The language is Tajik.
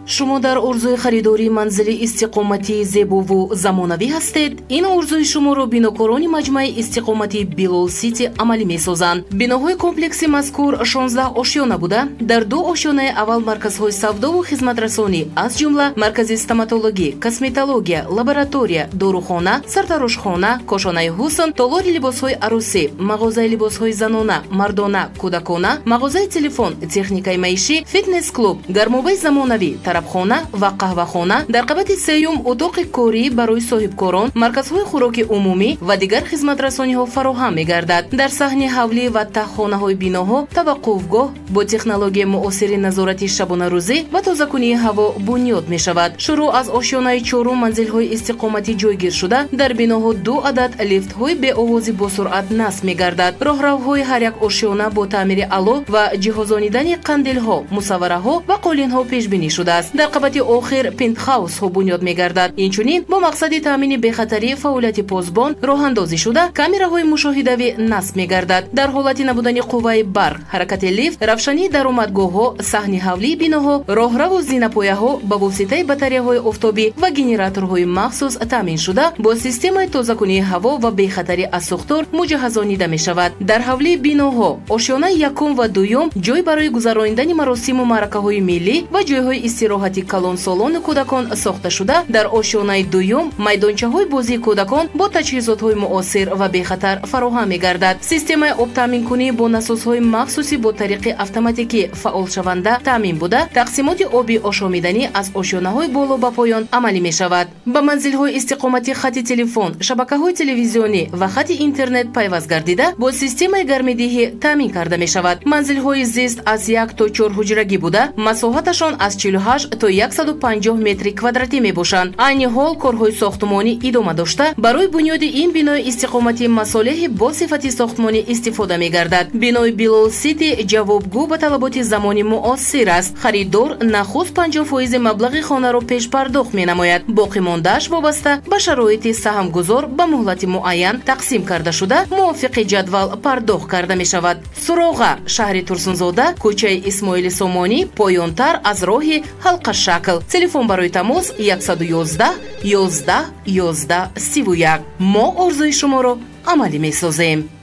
شما در ارزوی خریداری منزل استقامتی زیبا و زمانوی هستید؟ این ارزوی شما را بیناکاران مجمع استقامتی بیلول سیتی عملی می‌سازند. بیناهای کمپلکسی مذکور 16 آشیانه بوده. در 2 آشیانه اول مرکزهای سودا و خدمترسانی از جمله مرکز استоматологی، کسمتولوژیا، لابراتوریا، داروخانه، سرتاراشخانه، کاشانه حسن، تالار لباسهای عروسی، مغازه لباسهای زنانه، مردانه، کودکانه، مغازه تلفن، تکنیکای معیشی، فیتنس клуб، гармобаи замонавӣ, тарабхона ва қаҳвахона, дар қабати сеюм утоқи корӣ барои соҳибкорон, марказҳои хӯроки умумӣ ва дигар хизматрасониҳо фароҳам мегардад. Дар саҳни ҳавлӣ ва таҳхонаҳои биноҳо таваққуфгоҳ бо технологияи муосири назорати шабонарӯзӣ ва тозакунии ҳаво бунёд мешавад. Шурӯъ аз ошёнаи 4 манзилҳои истиқоматӣ ҷойгир шуда, дар биноҳо 2 адад лифтҳои беовози босуръат насб мегардад. роҳравҳои ҳар як ошёна бо таъмири аъло ва ҷиҳозонидани қандилҳо, мусаввараҳо ва қолинҳо пешбинӣ шудааст. дар қабати охир пентхаусҳо бунёд мегардад. инчунин бо мақсади таъмини бехатарии фаъолияти позбон роҳандозӣ шуда, камераҳои мушоҳидавӣ насб мегардад. дар ҳолати набудани қувваи барқ, ҳаракати лифт, равшании даромадгоҳҳо, саҳни ҳавлии биноҳо, роҳраву зинапояҳо ба воситаи батареяҳои офтобӣ ва генераторҳои махсус таъмин шуда, бо системаи тозакунии ҳаво ва бехатарӣ аз сӯхтор муҷаҳҳазонида мешавад. дар ҳавлии биноҳо ошёнаи якум ва дуюм ҷой барои гузарондани маросиму маъракаҳои миллӣ ва ҷойҳои истироҳати калонсолону кӯдакон сохта шуда, дар ошёнаи дуюм майдончаҳои бозии кӯдакон бо таҷҳизотҳои муосир ва бехатар фароҳам мегардад. системаи обтаъминкунӣ бо насосҳои махсуси бо тариқи автоматикӣ фаъолшаванда таъмин буда, тақсимоти оби ошомиданӣ аз ошёнаҳои боло ба поён амалӣ мешавад. ба манзилҳои истиқоматӣ хати телефон, шабакаҳои телевизионӣ ва хати интернет пайваст гардида, бо системаи гармидиҳӣ таъмин карда мешавад. манзилҳои зист аз 1 то 4 ҳуҷрагӣ буда, масоҳаташон аз 48 то 150 метри квадратӣ мебошанд. айни ҳол корҳои сохтмонӣ идома дошта, барои бунёди ин бинои истиқоматӣ масолиҳи босифати сохтмонӣ истифода мегардад. бинои Bilol City ҷавобгӯ ба талаботи замони муосир аст. харидор нахуст 50% маблағи хонаро пешпардохт менамояд. боқимондааш вобаста ба шароити саҳмгузор ба муҳлати муайян тақсим карда шуда, мувофиқи ҷадвал пардохт карда мешавад. суроға, шаҳри Турсунзода, кӯчаи Исмоили Сомонӣ, поёнтар аз роҳи ҳалқашакл. телефон барои тамос 111 11 11 31. мо орзуи шуморо амалӣ месозем.